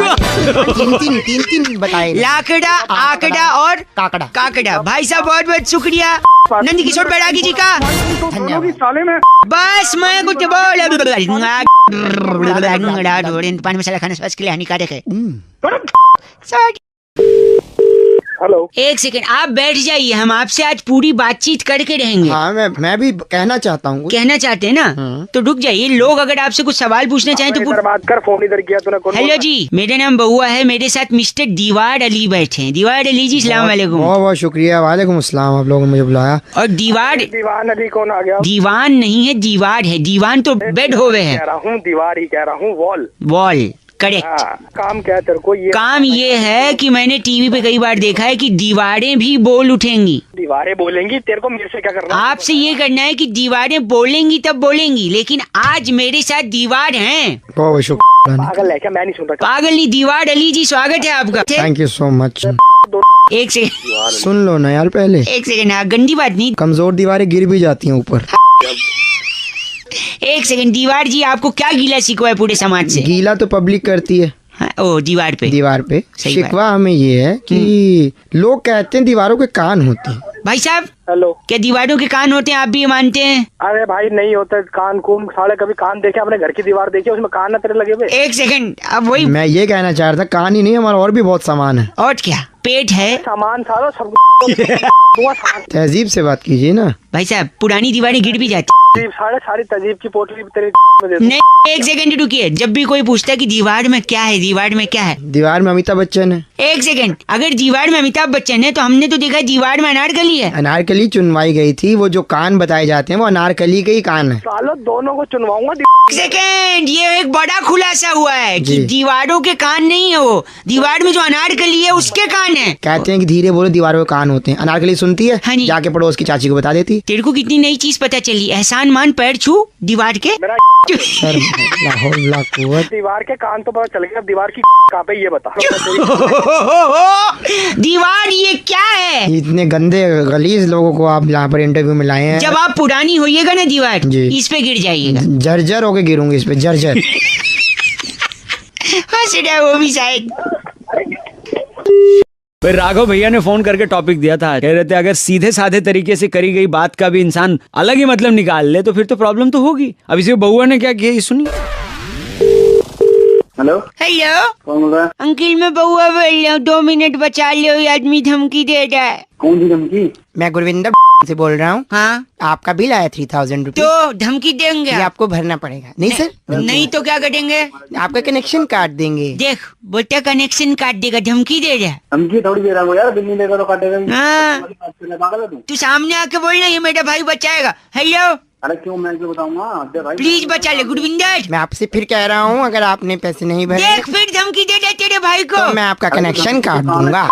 तीन बताए। लाकड़ा, आकड़ा और काकड़ा। काकड़ा। भाई साहब बहुत बहुत शुक्रिया नंद किशोर बैरागी जी का। धन्यवाद। साले में बस मैं कुछ बोल पान मसाला खाना स्वास्थ्य के लिए हानिकारक है। हेलो, 1 सेकंड आप बैठ जाइए, हम आपसे आज पूरी बातचीत करके रहेंगे। हाँ मैं भी कहना चाहता हूँ। कहना चाहते हैं ना? तो रुक जाइए। लोग अगर आपसे कुछ सवाल पूछना चाहें तो बात कर। फोन इधर किया तूने? हेलो जी, मेरा नाम बउआ है, मेरे साथ मिस्टर दीवार अली बैठे हैं। दीवार अली जी सलाम वालेकुम। बहुत बहुत शुक्रिया। वालेकुम अस्सलाम। आप लोगों ने मुझे बुलाया। और दीवान अली कौन आ गया? दीवान नहीं है, दीवार है। दीवान तो बेड होवे है। कह रहा हूँ दीवार ही कह रहा हूँ। Wall correct. काम क्या है तेरे को? ये काम ये है कि मैंने टीवी पे कई बार देखा है कि दीवारें भी बोल उठेंगी। दीवारें बोलेंगी? तेरे को मेरे से क्या करना? आपसे ये करना है कि दीवारें बोलेंगी तब बोलेंगी, लेकिन आज मेरे साथ दीवार हैं। बहुत शुक्रिया। पागल है क्या? मैं नहीं सुन रहा। पागल नहीं, दीवार अली जी स्वागत है आपका। Thank you so much. 1 second सुन लो ना यार पहले। 1 सेकंड, गंदी बात नहीं। कमजोर दीवारें गिर भी जाती हैं ऊपर। 1 सेकंड, दीवार जी आपको क्या गीला शिकवा है पूरे समाज से? गीला तो पब्लिक करती है। हाँ, ओ दीवार पे शिकवा हमें ये है कि लोग कहते हैं दीवारों के कान होते हैं। भाई साहब हेलो, क्या दीवारों के कान होते हैं? आप भी ये मानते हैं? अरे भाई नहीं होते कान कून। साले कभी कान देखे? अपने घर की दीवार देखी, उसमें कान ना तेरे लगे हुए? 1 सेकंड, अब वही मैं ये कहना चाह रहा था, कान ही नहीं हमारा और भी बहुत सामान है। और क्या? पेट है, सामान सारा सब। तहजीब से बात कीजिए ना भाई साहब। पुरानी दीवारें गिर भी जाती। सारी तहजीब की पोटली तेरे नहीं, 1 सेकंड रुकिए। जब भी कोई पूछता है कि दीवार में क्या है, दीवार में क्या है, दीवार में अमिताभ बच्चन है। 1 सेकंड, अगर दीवार में अमिताभ बच्चन है तो हमने तो देखा दीवार में अनारकली है। अनारकली चुनवाई गई थी। वो जो कान बताए जाते हैं वो अनारकली के ही कान है। सालों दोनों को चुनवाऊंगा। 1 सेकंड, ये एक बड़ा खुलासा हुआ है कि दीवारों के कान नहीं है, वो दीवार में जो अनारकली है उसके कान है। कहते हैं कि धीरे बोलो दीवारों के कान होते हैं। अनारकली सुनती है? हाँ जी। जाके पड़ोस की चाची को बता देती। तेरे को कितनी नई चीज पता चली। एहसान मान पैर छू दीवार के। दीवार के कान तो पता चल गया, अब दीवार की कहाँ पे ये बता। दीवार ये क्या है? इतने गंदे गलीज लोगों को आप यहाँ पर इंटरव्यू में लाए हैं। जब आप पुरानी होइएगा ना दीवार, इस पे गिर जाइएगा। जर्जर होके गिरूंगी इस पे, जर्जर। हंस रहा है वो भी शायद। फिर राघव भैया ने फोन करके टॉपिक दिया था, कह रहे थे अगर सीधे साधे तरीके से करी गई बात का भी इंसान अलग ही मतलब निकाल ले तो फिर तो प्रॉब्लम तो होगी। अब इसी बउआ ने क्या किया, ये सुनिए। हेलो हेलो, कौन बोल रहा है? अंकिल मैं बउआ बोल रहा हूँ, 2 मिनट बचा लो, ये आदमी धमकी दे रहा है। कौन सी धमकी? मैं गुरविंदर से बोल रहा हूँ। हाँ, आपका बिल आया 3000 रुपीज। तो धमकी देंगे? ये आपको भरना पड़ेगा। नहीं सर, नहीं तो क्या करेंगे? आपका कनेक्शन काट देंगे। देख बोलते कनेक्शन काट देगा, धमकी दे रहा है। धमकी थोड़ी दे रहा हूँ यार, बिल नहीं देगा तो काटेगा। हाँ, तू सामने आके बोलना ये मेरा भाई बचाएगा। हेलो, अरे क्यों, मैं क्यों बताऊंगा भाई? प्लीज बचा ले गुरविंदर। मैं आपसे फिर कह रहा हूँ, अगर आपने पैसे नहीं भरे देख फिर धमकी दे दे तेरे भाई को, तो मैं आपका कनेक्शन काट दूंगा।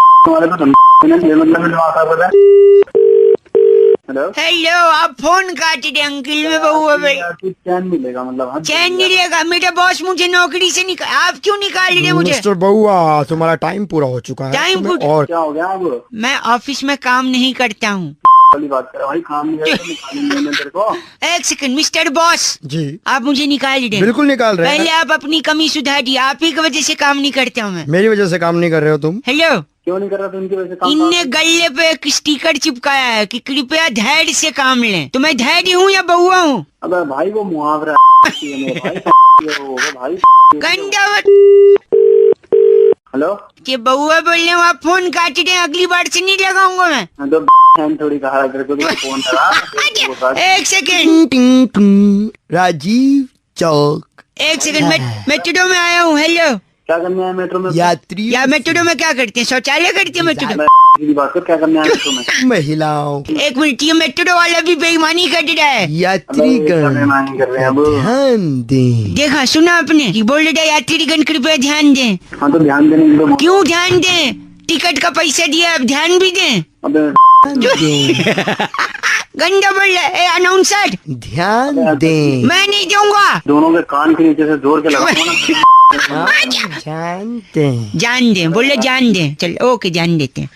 हेलो, आप फोन काट दे अंकिल में बउआ भाई। चैन मिलेगा मतलब? चैन नहीं लेगा, मेरा बॉस मुझे नौकरी से निकाल। आप क्यों निकाल रहे मुझे? मिस्टर बउआ तुम्हारा टाइम पूरा हो चुका है। टाइम और क्या हो गया? अब मैं ऑफिस में काम नहीं करता हूँ। वाली बात कर भाई, काम नहीं है तो निकालेंगे तेरे को। 1 सेकंड मिस्टर बॉस जी, आप मुझे निकाल दे। बिल्कुल निकाल रहे हैं। पहले आप अपनी कमी सुधारिए, आप ही की वजह से काम नहीं करता हूँ मैं। मेरी वजह से काम नहीं कर रहे हो तुम? हेलो, क्यों नहीं कर रहा था इनकी वजह से काम? इनने गले पे एक स्टिकर चिपकाया है कि कृपया धैर्य से काम लें। तो मैं धैर्य हूँ या बहुआ हूँ? अबे भाई वो मुहावरा भाई गंदा। हेलो, ये बहुआ बोल रहे हो, आप फोन काट रहे हैं, अगली बार से नहीं लगाऊंगा मैं। तो थोड़ी कहा फोन करा। एक सेकेंड राजीव चौक। एक सेकंड, मेट्रो में आया हूँ। हेलो, क्या करने आया मेट्रो में? यात्री या मेट्रो में क्या करते हैं? शौचालय करते हैं मेट्रो में? बात कर, क्या करने आया मेट्रो में? महिलाओं। एक मिनट, ये मेट्रो वाला भी बेईमानी कर रहा है। यात्रीगण ध्यान दें। देखा, सुना आपने कि बोल रहा है यात्रीगण कृपया ध्यान दें। हाँ तो ध्यान देने। क्यों ध्यान दें? टिकट का पैसा दिया, अब ध्यान भी दें। गंदा बोल रहा है। अनाउंसर ध्यान दें। मैं नहीं दूंगा। दोनों के कान के नीचे से जोर के लगाओ ना। जान दें। जान दें, बोले जान दें। चल ओके, जान देते हैं।